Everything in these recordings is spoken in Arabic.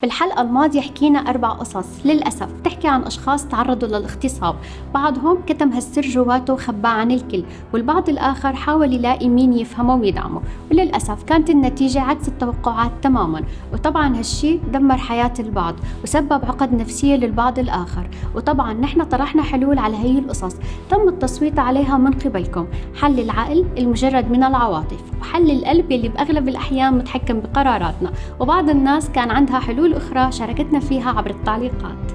بالحلقة الماضية حكينا 4 قصص للأسف تحكي عن أشخاص تعرضوا للاغتصاب. بعضهم كتم هالسر جواته وخباه عن الكل، والبعض الآخر حاول يلاقي مين يفهمه ويدعمه، وللأسف كانت النتيجة عكس التوقعات تماما. وطبعا هالشي دمر حياة البعض وسبب عقد نفسية للبعض الآخر. وطبعا نحن طرحنا حلول على هي القصص تم التصويت عليها من قبلكم: حل العقل المجرد من العواطف، وحل القلب يلي بأغلب الأحيان متحكم بقراراتنا. وبعض الناس كان عندها حلول أخرى شاركتنا فيها عبر التعليقات.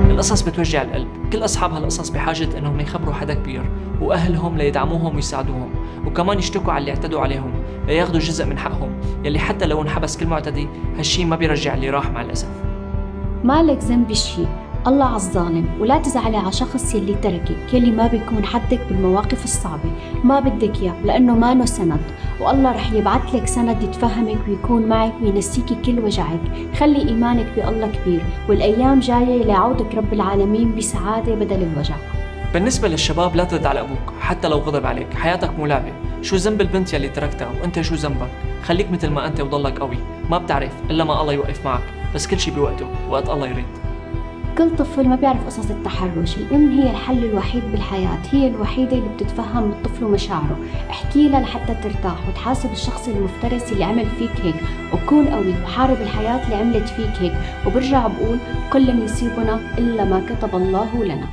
القصص بتوجع القلب، كل أصحاب هالقصص بحاجة إنهم يخبروا حدا كبير وأهلهم ليدعموهم ويساعدوهم، وكمان يشتكوا على اللي اعتدوا عليهم لياخدوا جزء من حقهم يلي حتى لو انحبس كل معتدي هالشي ما بيرجع اللي راح مع الأسف. مالك ذنب بشي، الله على الظالم، ولا تزعلي على شخص يلي تركك، يلي ما بيكون حدك بالمواقف الصعبة، ما بدك إياه لأنه مانو سند، والله رح يبعث لك سند يتفهمك ويكون معك وينسيكي كل وجعك. خلي إيمانك بالله كبير، والأيام جاية ليعودك رب العالمين بسعادة بدل الوجع. بالنسبة للشباب لا ترد على أبوك حتى لو غضب عليك، حياتك مو لعبة. شو ذنب البنت يلي تركتها وأنت شو ذنبك؟ خليك مثل ما أنت وضلك قوي، ما بتعرف إلا ما الله يوقف معك، بس كل شي بوقته وقت الله يريد. كل طفل ما بيعرف قصص التحرش، الأم هي الحل الوحيد بالحياة، هي الوحيدة اللي بتتفهم الطفل ومشاعره. احكي لها لحتى ترتاح، وتحاسب الشخص المفترس اللي عمل فيك هيك، وكون قوي وحارب الحياة اللي عملت فيك هيك. وبرجع بقول: كل لن يصيبنا إلا ما كتب الله لنا.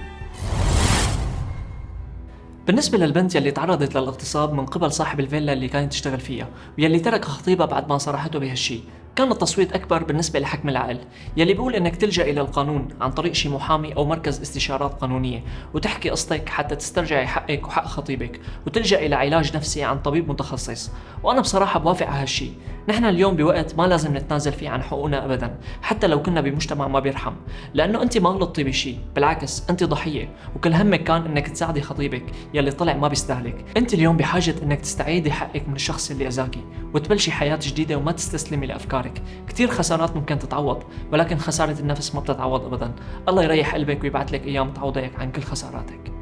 بالنسبة للبنت يلي تعرضت للاغتصاب من قبل صاحب الفيلا اللي كانت تشتغل فيها ويلي ترك خطيبها بعد ما صرحته بهالشي، كان التصويت أكبر بالنسبة لحكم العقل يلي بيقول إنك تلجأ إلى القانون عن طريق شي محامي أو مركز استشارات قانونية وتحكي قصتك حتى تسترجعي حقك وحق خطيبك، وتلجأ إلى علاج نفسي عن طبيب متخصص. وأنا بصراحة بوافق على هالشي. نحن اليوم بوقت ما لازم نتنازل فيه عن حقوقنا أبدا، حتى لو كنا بمجتمع ما بيرحم، لأنه أنت ما غلطتي بشي، بالعكس أنت ضحية، وكل همك كان إنك تساعدي خطيبك يلي طلع ما بيستهلك. أنت اليوم بحاجة إنك تستعيدي حقك من الشخص اللي أذاكي وتبلشي حياة جديدة وما تستسلمي لأفكارك. كتير خسارات ممكن تتعوض، ولكن خسارة النفس ما بتتعوض أبدا. الله يريح قلبك ويبعث لك أيام تعوضك عن كل خساراتك.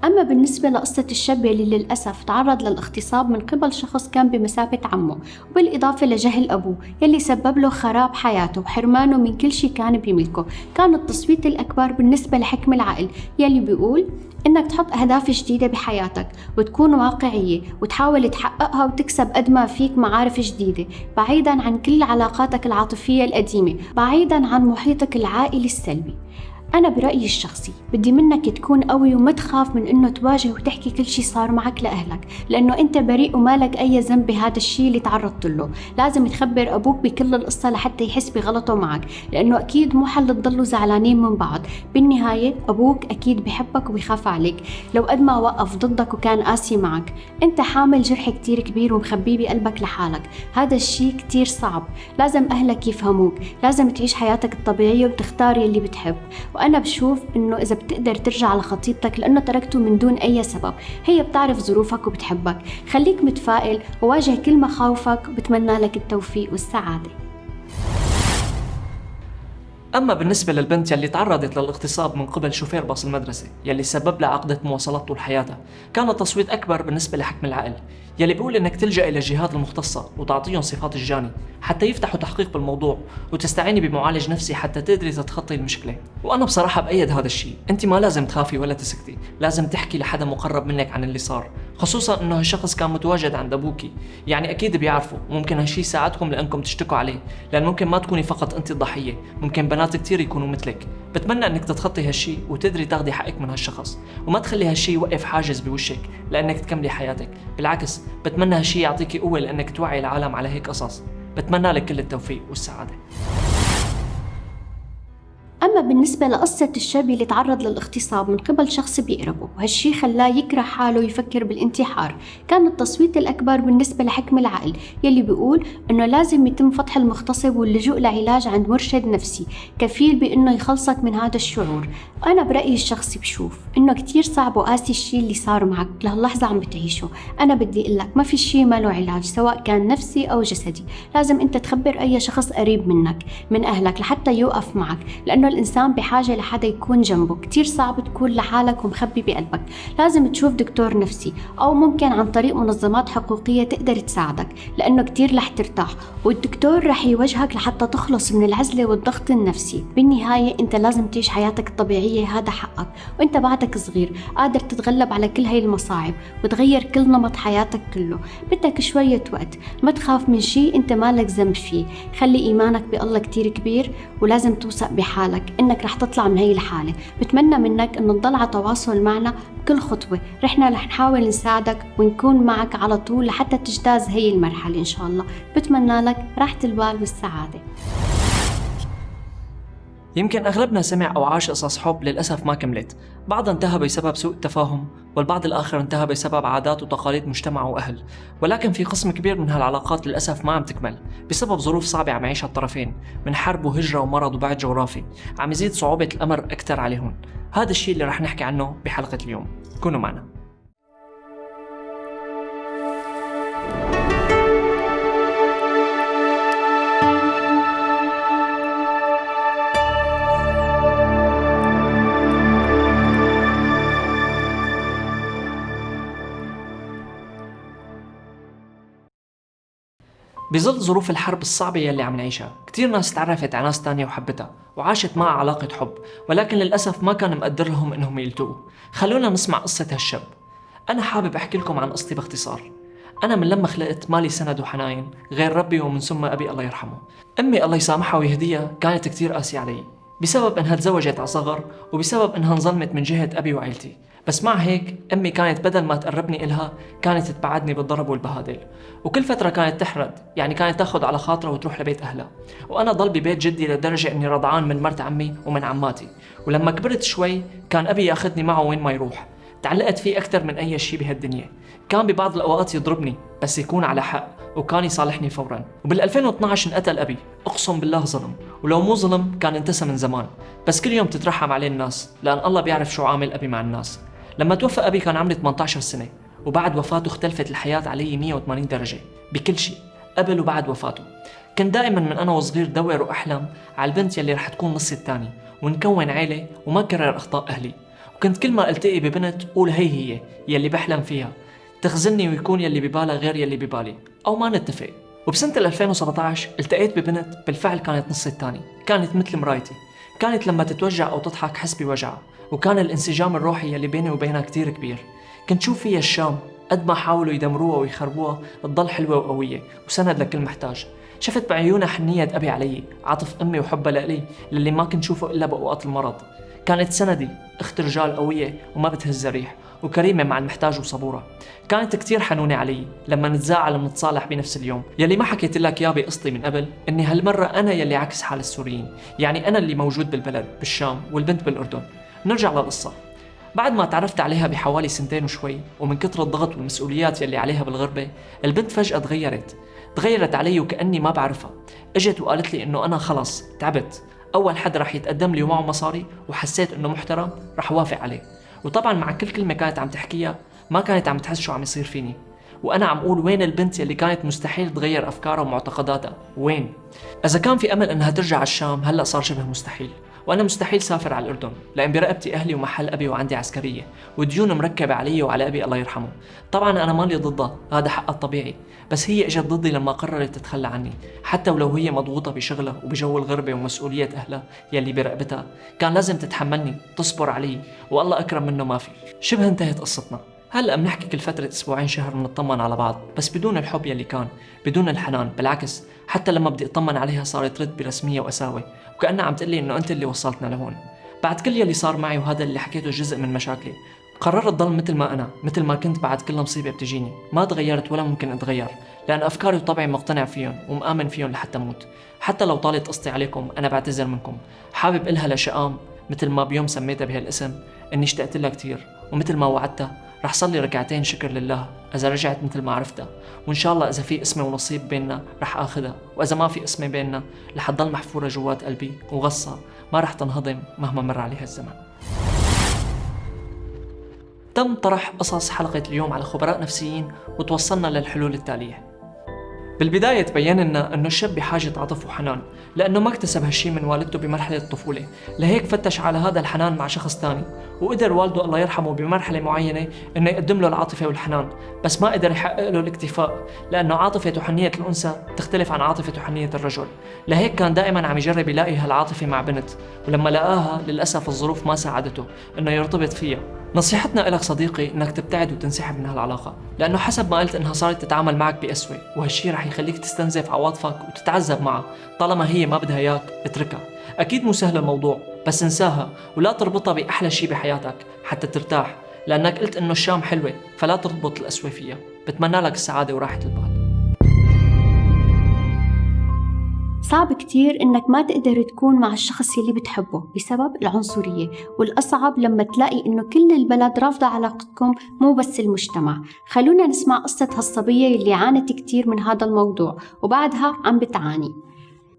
أما بالنسبة لقصة الشاب اللي للأسف تعرض للاغتصاب من قبل شخص كان بمثابة عمه، وبالإضافة لجهل أبوه يلي سبب له خراب حياته وحرمانه من كل شيء كان بيملكه، كان التصويت الأكبر بالنسبة لحكم العقل يلي بيقول إنك تحط أهداف جديدة بحياتك وتكون واقعية وتحاول تحققها وتكسب قد ما فيك معارف جديدة، بعيداً عن كل علاقاتك العاطفية القديمة، بعيداً عن محيطك العائلي السلبي. أنا برأيي الشخصي بدي منك تكون قوي وما تخاف من إنه تواجه وتحكي كل شي صار معك لأهلك، لأنه أنت بريء ومالك أي ذنب بهذا الشي اللي تعرضت له. لازم تخبر أبوك بكل القصة لحتى يحس بغلطه معك، لأنه أكيد مو حل تضلوا زعلانين من بعض. بالنهاية أبوك أكيد بحبك وبيخاف عليك، لو قد ما وقف ضدك وكان قاسي معك. أنت حامل جرح كتير كبير ومخبيه بقلبك لحالك، هذا الشي كتير صعب. لازم أهلك يفهموك، لازم تعيش حياتك الطبيعية وتختار يلي بتحب. وأنا بشوف إنه إذا بتقدر ترجع لخطيبتك لأنه تركته من دون أي سبب، هي بتعرف ظروفك وبتحبك، خليك متفائل وواجه كل مخاوفك، بتمنى لك التوفيق والسعادة. أما بالنسبة للبنت يلي تعرضت للاغتصاب من قبل شوفير باص المدرسة يلي سبب لها عقدة مواصلات طول حياتها، كان التصويت أكبر بالنسبة لحكم العقل يلي بيقول إنك تلجأ إلى الجهات المختصة وتعطيهم صفات الجاني حتى يفتحوا تحقيق بالموضوع، وتستعيني بمعالج نفسي حتى تقدري تتخطي المشكلة. وأنا بصراحة بأيد هذا الشيء. أنت ما لازم تخافي ولا تسكتي، لازم تحكي لحدا مقرب منك عن اللي صار، خصوصا إنه هالشخص كان متواجد عند أبوكي، يعني أكيد بيعرفوا، وممكن هالشيء يساعدكم لأنكم تشتكوا عليه، لأن ممكن ما تكوني فقط أنت الضحية، ممكن بنات كتير يكونوا مثلك. بتمنى انك تتخطي هالشي وتقدري تاخدي حقك من هالشخص، وما تخلي هالشي يوقف حاجز بوشك لانك تكملي حياتك. بالعكس بتمنى هالشي يعطيكي قوة لانك توعي العالم على هيك قصص. بتمنى لك كل التوفيق والسعادة. أما بالنسبة لقصة الشاب اللي تعرض للاغتصاب من قبل شخص بيقربه وهالشي خلاه يكره حاله ويفكر بالانتحار، كان التصويت الأكبر بالنسبة لحكم العقل يلي بيقول إنه لازم يتم فتح المغتصب واللجوء لعلاج عند مرشد نفسي كفيل بإنه يخلصك من هذا الشعور. أنا برأيي الشخصي بشوف إنه كتير صعب وقاسي الشي اللي صار معك لهاللحظة عم بتعيشه. أنا بدي أقلك ما في شي ما له علاج، سواء كان نفسي أو جسدي. لازم أنت تخبر أي شخص قريب منك من أهلك لحتى يوقف معك، لأنه الإنسان الإنسان بحاجة لحدا يكون جنبه، كتير صعب تكون لحالك ومخبي بقلبك، لازم تشوف دكتور نفسي أو ممكن عن طريق منظمات حقوقية تقدر تساعدك، لأنه كتير رح ترتاح والدكتور رح يوجهك لحتى تخلص من العزلة والضغط النفسي. بالنهاية أنت لازم تعيش حياتك الطبيعية، هذا حقك، وأنت بعدك صغير قادر تتغلب على كل هاي المصاعب وتغير كل نمط حياتك كله. بدك شوية وقت، ما تخاف من شيء أنت مالك ذنب فيه، خلي إيمانك بالله كتير كبير، ولازم توثق بحالك إنك رح تطلع من هاي الحالة. بتمنى منك إنه تضل على تواصل معنا بكل خطوة، رح نحاول نساعدك ونكون معك على طول لحتى تجتاز هاي المرحلة إن شاء الله. بتمنى لك راحة البال والسعادة. يمكن أغلبنا سمع أو عاش قصص حب للأسف ما كملت، بعضها انتهى بسبب سوء التفاهم، والبعض الآخر انتهى بسبب عادات وتقاليد مجتمع وأهل. ولكن في قسم كبير من هالعلاقات للأسف ما عم تكمل بسبب ظروف صعبة عم يعيشها الطرفين، من حرب وهجرة ومرض وبعد جغرافي عم يزيد صعوبة الأمر أكثر عليهم. هذا الشيء اللي رح نحكي عنه بحلقة اليوم، كونوا معنا. بظل ظروف الحرب الصعبة يلي عم نعيشها، كتير ناس تعرفت على ناس تانية وحبتها وعاشت معها علاقة حب، ولكن للأسف ما كان مقدر لهم إنهم يلتقوا. خلونا نسمع قصة هالشاب. أنا حابب أحكي لكم عن قصتي باختصار. أنا من لما خلقت مالي سند وحناين غير ربي ومن ثم أبي الله يرحمه. أمي الله يسامحها ويهديها كانت كتير قاسية علي بسبب إنها تزوجت على صغر وبسبب إنها انظلمت من جهة أبي وعيلتي، بس مع هيك أمي كانت بدل ما تقربني إلها كانت تبعدني بالضرب والبهادل، وكل فترة كانت تحرد، يعني كانت تاخد على خاطرها وتروح لبيت أهلها، وأنا ضل ببيت جدي لدرجة إني رضعان من مرت عمي ومن عماتي. ولما كبرت شوي كان أبي ياخدني معه وين ما يروح، تعلقت فيه أكثر من أي شيء بهالدنيا. كان ببعض الأوقات يضربني بس يكون على حق، وكان يصالحني فورا. وبال2012 انقتل أبي، أقسم بالله ظلم، ولو مو ظلم كان انتسى من زمان، بس كل يوم تترحم عليه الناس لأن الله بيعرف شو عامل أبي مع الناس. لما توفى أبي كان عمري 18 سنة، وبعد وفاته اختلفت الحياة علي 180 درجة بكل شيء قبل وبعد وفاته. كنت دائما من أنا وصغير دور وأحلم على البنت يلي رح تكون نصي الثاني ونكون عيلة وما كرر أخطاء أهلي. وكنت كل ما التقي ببنت قول هي يلي بحلم فيها، تخزلني ويكون يلي ببالها غير يلي ببالي أو ما نتفق. وبسنة 2017 التقيت ببنت بالفعل كانت نصي الثاني، كانت مثل مرايتي، كانت لما تتوجع أو تضحك حس بوجعها، وكان الانسجام الروحي يلي بيني وبينها كتير كبير. كنت شوف فيها الشام، قد ما حاولوا يدمروها ويخربوها تضل حلوة وقوية وسند لكل محتاج. شفت بعيونها حنية أبي علي، عطف أمي وحبها لإلي للي ما كنت شوفه إلا بأوقات المرض. كانت سندي، أخت رجال قوية وما بتهز ريح، وكريمة مع المحتاج وصبورة. كانت كتير حنونة علي، لما نتزاعل ونتصالح بنفس اليوم. يلي ما حكيت لك يا بقصتي من قبل إني هالمرة أنا يلي عكس حال السوريين، يعني أنا اللي موجود بالبلد بالشام والبنت بالأردن. نرجع للقصة. بعد ما تعرفت عليها بحوالي 2 وشوي، ومن كتر الضغط والمسؤوليات يلي عليها بالغربة، البنت فجأة تغيرت علي وكأني ما بعرفها. اجت وقالت لي إنه أنا خلص تعبت، أول حد رح يتقدم لي ومعه مصاري وحسيت إنه محترم رح وافق عليه. وطبعا مع كل كلمة كانت عم تحكيها ما كانت عم تحس شو عم يصير فيني، وأنا عم أقول وين البنت يلي كانت مستحيل تغير أفكارها ومعتقداتها، وين؟ إذا كان في أمل إنها ترجع على الشام هلأ صار شبه مستحيل، وأنا مستحيل سافر على الأردن لأن برقبتي أهلي ومحل أبي وعندي عسكرية وديون مركبة علي وعلى أبي الله يرحمه. طبعا أنا مالي ضدها، هذا حقها الطبيعي، بس هي إجت ضدي لما قررت تتخلى عني، حتى ولو هي مضغوطة بشغلها وبجو الغربة ومسؤولية أهلها يلي برقبتها كان لازم تتحملني تصبر علي، والله أكرم منه ما في. شبه انتهت قصتنا. هلأ بنحكي كل فترة أسبوعين شهر بنطمن على بعض، بس بدون الحب يلي كان، بدون الحنان. بالعكس حتى لما بدي أطمن عليها صارت ترد برسمية وقساوة، وكأنها عم تقلي إنه أنت اللي وصلتنا لهون. بعد كل يلي صار معي وهذا اللي حكيته جزء من مشاكلي، قررت ضل مثل ما أنا، مثل ما كنت بعد كل مصيبة بتجيني. ما تغيرت ولا ممكن أتغير، لأن أفكاري وطبعي مقتنع فيهم ومآمن فيهم لحتى موت. حتى لو طالت قصتي عليكم أنا بعتذر منكم، حابب إلها لشقام مثل ما بيوم سميتها بهالاسم إني اشتقت لها كتير، ومثل ما وعدتها رح صلي ركعتين شكر لله إذا رجعت مثل ما عرفتها، وإن شاء الله إذا في اسمي ونصيب بيننا رح آخذها، وإذا ما في اسمي بيننا رح تضل محفورة جوات قلبي وغصة ما رح تنهضم مهما مر عليها الزمن. تم طرح قصص حلقة اليوم على خبراء نفسيين وتوصلنا للحلول التالية. بالبداية تبين لنا أنه الشاب بحاجة عطف وحنان، لأنه ما اكتسب هالشي من والدته بمرحلة الطفولة، لهيك فتش على هذا الحنان مع شخص تاني، وقدر والده الله يرحمه بمرحلة معينة أنه يقدم له العاطفة والحنان، بس ما قدر يحقق له الاكتفاء، لأنه عاطفة وحنية الأنثى تختلف عن عاطفة وحنية الرجل، لهيك كان دائما عم يجرب يلاقي هالعاطفة مع بنت، ولما لقاها للأسف الظروف ما ساعدته أنه يرتبط فيها. نصيحتنا لك صديقي انك تبتعد وتنسحب من هالعلاقة، لانه حسب ما قلت انها صارت تتعامل معك بأسوأ، وهالشي رح يخليك تستنزف عواطفك وتتعذب معها. طالما هي ما بدها اياك اتركها. اكيد مو سهل الموضوع، بس انساها ولا تربطها باحلى شي بحياتك حتى ترتاح، لانك قلت انه الشام حلوة، فلا تربط الأسوأ فيها. بتمنى لك السعادة وراحة البال. صعب كتير إنك ما تقدر تكون مع الشخص يلي بتحبه بسبب العنصرية، والأصعب لما تلاقي إنه كل البلد رافضة علاقتكم مو بس المجتمع. خلونا نسمع قصة هالصبية يلي عانت كتير من هذا الموضوع وبعدها عم بتعاني.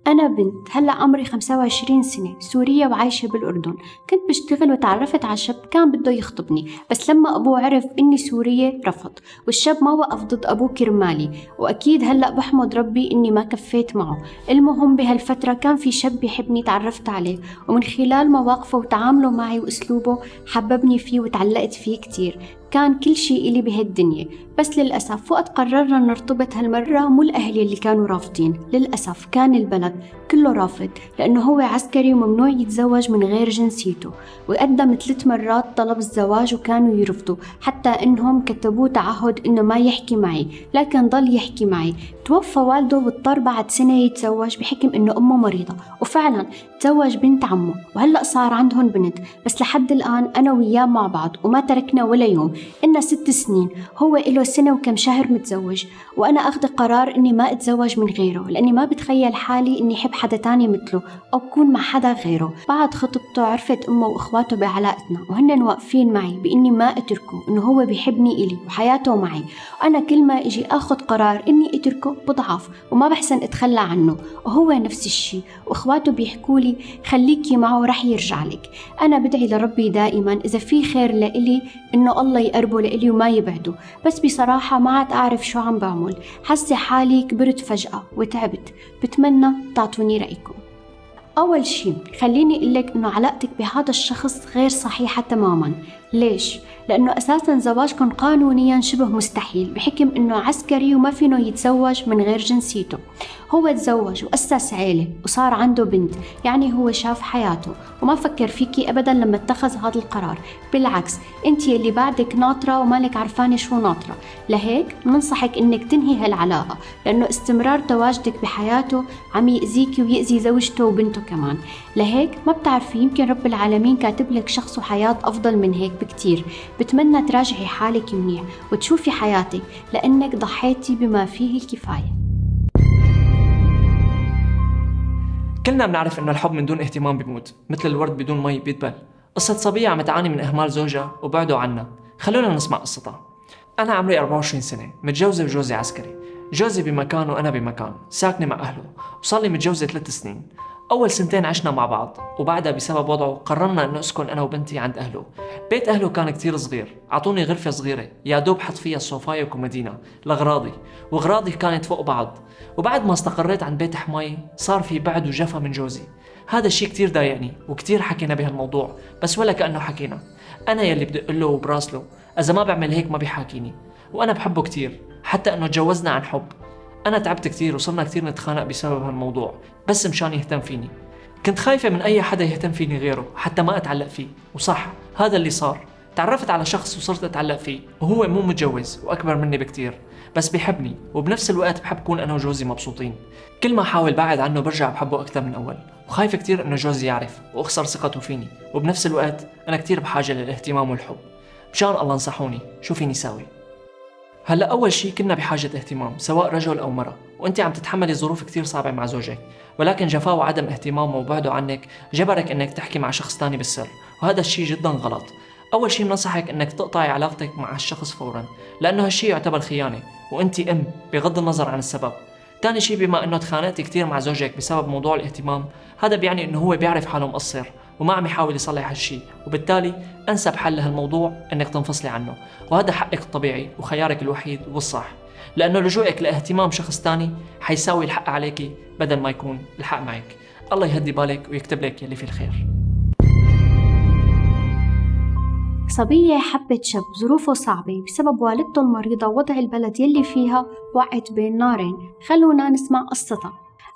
أنا بنت هلأ عمري 25 سنة، سورية وعايشة بالأردن. كنت بشتغل وتعرفت على شاب كان بده يخطبني، بس لما أبوه عرف إني سورية رفض، والشاب ما وقف ضد أبوه كرمالي، وأكيد هلأ بحمد ربي إني ما كفيت معه. المهم بهالفترة كان في شاب بيحبني تعرفت عليه، ومن خلال مواقفه وتعامله معي وأسلوبه حببني فيه وتعلقت فيه كتير. كان كل شيء إلي بهالدنيا، بس للأسف وقت قررنا نرتبط هالمرة مو الأهل اللي كانوا رافضين، للأسف كان البلد كله رافض، لأنه هو عسكري وممنوع يتزوج من غير جنسيته، وقدم 3 مرات طلب الزواج وكانوا يرفضوا، حتى إنهم كتبوا تعهد إنه ما يحكي معي، لكن ضل يحكي معي. توفى والده واضطر بعد سنة يتزوج بحكم إنه أمه مريضة، وفعلا تزوج بنت عمه، وهلأ صار عندهم بنت. بس لحد الآن أنا وياه مع بعض وما تركنا ولا يوم. إلنا 6 سنين، هو إله سنة وكم شهر متزوج، وأنا أخذ قرار إني ما أتزوج من غيره، لأني ما بتخيل حالي إني أحب حدا تاني مثله أو أكون مع حدا غيره. بعد خطبته عرفت أمه وإخواته بعلاقتنا، وهن واقفين معي بإني ما أتركه، إنه هو بيحبني إلي وحياته معي. وأنا كل ما إجي أخذ قرار إني أتركه بضعف وما بحسن أتخلى عنه، وهو نفس الشي. وإخواته بيحكوا لي خليكي معه رح يرجع لك. أنا بدعي لربي دائما إذا في خير لإلي إنه الله يقربه لإلي وما يبعده، بس بصراحة ما عاد أعرف شو عم بعمل. حاسة حالي كبرت فجأة وتعبت. بتمنى تعطوني رأيكم. أول شي خليني أقولك إنه علاقتك بهذا الشخص غير صحيحة تماما. ليش؟ لأنه أساسا زواجكم قانونيا شبه مستحيل بحكم إنه عسكري وما فينه يتزوج من غير جنسيته. هو تزوج وأسس عيلة وصار عنده بنت، يعني هو شاف حياته وما فكر فيكي أبدا لما اتخذ هذا القرار. بالعكس انت اللي بعدك ناطرة ومالك عرفانة شو ناطرة. لهيك ننصحك إنك تنهي هالعلاقة، لأنه استمرار تواجدك بحياته عم يأذيكي ويأذي زوجته وبنته كمان. لهيك ما بتعرفي، يمكن رب العالمين كاتب لك شخص وحياة أفضل من هيك بكتير. بتمنى تراجعي حالك منيح وتشوفي حياتك، لأنك ضحيتي بما فيه الكفاية. كلنا بنعرف إنه الحب من دون اهتمام بيموت، مثل الورد بدون مي بيدبل. قصة صبية عم تعاني من إهمال زوجها وبعده عنها. خلونا نسمع قصتها. أنا عمري 24 سنة، متجوزة وجوزي عسكري. جوزي بمكان وأنا بمكان، ساكنة مع أهله، وصار لي متجوزة 3 سنين. أول 2 عشنا مع بعض، وبعدها بسبب وضعه قررنا إنه أسكن أنا وبنتي عند أهله. بيت أهله كان كتير صغير، عطوني غرفة صغيرة يا دوب حط فيها الصوفاية وكومودينا لأغراضي، وأغراضي كانت فوق بعض. وبعد ما استقريت عند بيت حماي صار في بعد وجفا من جوزي. هذا الشيء كتير ضايقني، وكتير حكينا بهالموضوع، بس ولا كأنه حكينا. أنا يلي بدق له وبراسله، إذا ما بعمل هيك ما بيحاكيني، وأنا بحبه كتير، حتى إنه تجوزنا عن حب. أنا تعبت كتير وصرنا كتير نتخانق بسبب هالموضوع، بس مشان يهتم فيني. كنت خايفة من أي حدا يهتم فيني غيره حتى ما أتعلق فيه، وصح هذا اللي صار. تعرفت على شخص وصرت أتعلق فيه، وهو مو متجوز وأكبر مني بكتير، بس بيحبني، وبنفس الوقت بحب كون أنا وجوزي مبسوطين. كل ما أحاول بعد عنه برجع بحبه أكثر من أول، وخايفة كتير إنه جوزي يعرف وأخسر ثقته فيني، وبنفس الوقت أنا كتير بحاجة للاهتمام والحب. مشان الله انصحوني شو فيني ساوي. هلا أول شي كنا بحاجة اهتمام سواء رجل أو مرة، وأنت عم تتحملي ظروف كتير صعبة مع زوجك، ولكن جفاه وعدم اهتمامه وبعده عنك جبرك إنك تحكي مع شخص تاني بالسر، وهذا الشي جدا غلط. أول شي بنصحك إنك تقطعي علاقتك مع الشخص فورا، لأنه هالشي يعتبر خيانة، وأنت بغض النظر عن السبب. تاني شي، بما إنه تخانقتي كتير مع زوجك بسبب موضوع الاهتمام، هذا بيعني إنه هو بيعرف حاله مقصر وما عم يحاول يصلح هالشي، وبالتالي أنسب حل لهالموضوع إنك تنفصلي عنه، وهذا حقك الطبيعي وخيارك الوحيد والصح. لأنه لجوئك لاهتمام شخص تاني حيساوي الحق عليكي بدل ما يكون الحق معك. الله يهدي بالك ويكتب لك يلي فيه الخير. صبية حبت شاب ظروفه صعبة بسبب والدته المريضة ووضع البلد يلي فيها وقعت بين نارين. خلونا نسمع قصتها.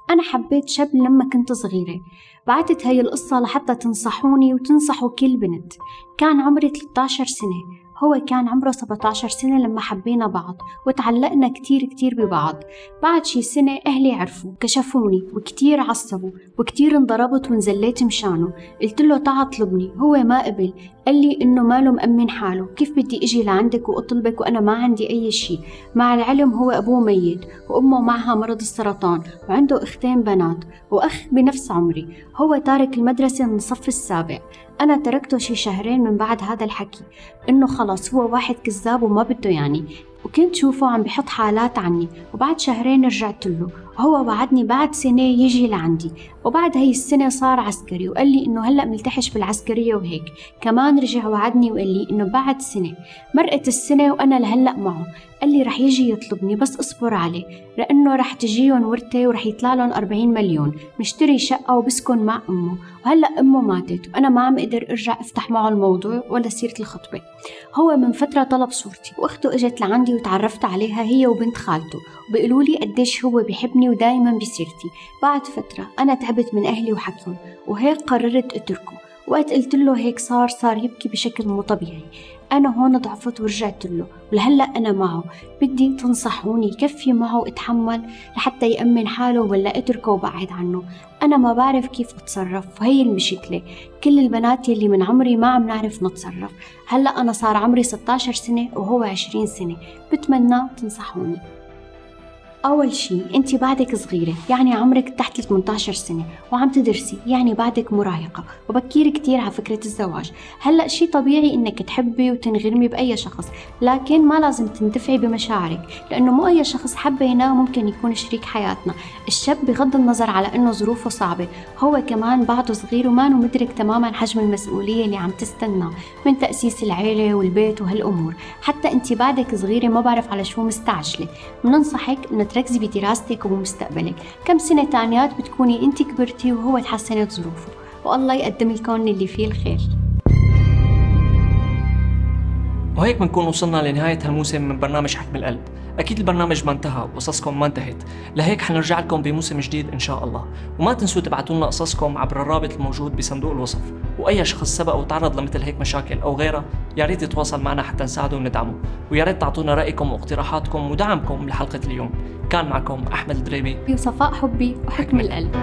أنا حبيت شاب لما كنت صغيرة. بعتت هاي القصة لحتى تنصحوني وتنصحوا كل بنت. كان عمري 13 سنة، هو كان عمره 17 سنة لما حبينا بعض وتعلقنا كتير ببعض. بعد شي سنة أهلي عرفوا، كشفوني وكتير عصبوا وكتير انضربت ونزليت مشانه. قلت له تعا اطلبني، هو ما قبل، قال لي إنه ماله مأمن حاله، كيف بدي إجي لعندك وأطلبك وأنا ما عندي أي شي. مع العلم هو أبوه ميت وأمه معها مرض السرطان وعنده أختين بنات وأخ بنفس عمري. هو تارك المدرسة من الصف السابع. أنا تركته شي شهرين من بعد هذا الحكي، إنه خلص هو واحد كذاب وما بده يعني، وكنت شوفه عم بيحط حالات عني. وبعد شهرين رجعت له، هو وعدني بعد سنة يجي لعندي، وبعد هاي السنة صار عسكري وقال لي إنه هلأ ملتحش بالعسكرية وهيك. كمان رجع وعدني وقال لي إنه بعد سنة. مرقت السنة وأنا لهلأ معه. قال لي رح يجي يطلبني بس اصبر عليه، لأنه رح تجيهم ورثة ورح يطلع لهم 40 مليون، مشتري شقة وبسكن مع أمه. وهلأ أمه ماتت وأنا ما عم أقدر أرجع أفتح معه الموضوع ولا سيرة الخطبة. هو من فترة طلب صورتي وأخته إجت لعندي وتعرفت عليها هي وبنت خالته، وبيقولوا لي قديش هو بيحبني ودايما بسيرتي. بعد فترة أنا تعبت من أهلي وحكيهم وهيك قررت أتركه. وقت قلت له هيك صار يبكي بشكل مو طبيعي. أنا هون ضعفت ورجعت له، ولهلأ أنا معه. بدي تنصحوني كفي معه أتحمل لحتى يأمن حاله ولا أتركه وبعد عنه. أنا ما بعرف كيف أتصرف وهي المشكلة. كل البنات يلي من عمري ما عم نعرف نتصرف. هلأ أنا صار عمري 16 سنة وهو 20 سنة. بتمنى تنصحوني. أول شي أنت بعدك صغيرة، يعني عمرك تحت 18 سنة وعم تدرسي، يعني بعدك مراهقة وبكير كتير على فكرة الزواج. هلأ شي طبيعي إنك تحبي وتنغرمي بأي شخص، لكن ما لازم تندفعي بمشاعرك، لأنه مو أي شخص حبيناه ممكن يكون شريك حياتنا. الشاب بغض النظر على إنه ظروفه صعبة هو كمان بعده صغير وما مدرك تماما حجم المسؤولية اللي عم تستناه من تأسيس العيلة والبيت وهالأمور. حتى أنت بعدك صغيرة ما بعرف على شو مستعجلة. مننصحك إنه تركزي بدراستك وبمستقبلك. كم سنة تانيات بتكوني انت كبرتي وهو تحسنت ظروفه، والله يقدم لكم اللي فيه الخير. وهيك بنكون وصلنا لنهاية هالموسم من برنامج حكم القلب. أكيد البرنامج ما انتهى وقصصكم ما انتهت، لهيك حنرجع لكم بموسم جديد إن شاء الله. وما تنسوا تبعتوا لنا قصصكم عبر الرابط الموجود بصندوق الوصف. وأي شخص سبق وتعرض لمثل هيك مشاكل أو غيرها يا ريت يتواصل معنا حتى نساعده وندعمه. ويا ريت تعطونا رأيكم واقتراحاتكم ودعمكم لحلقة اليوم. كان معكم أحمد الدريبي وصفاء حبي وحكم القلب.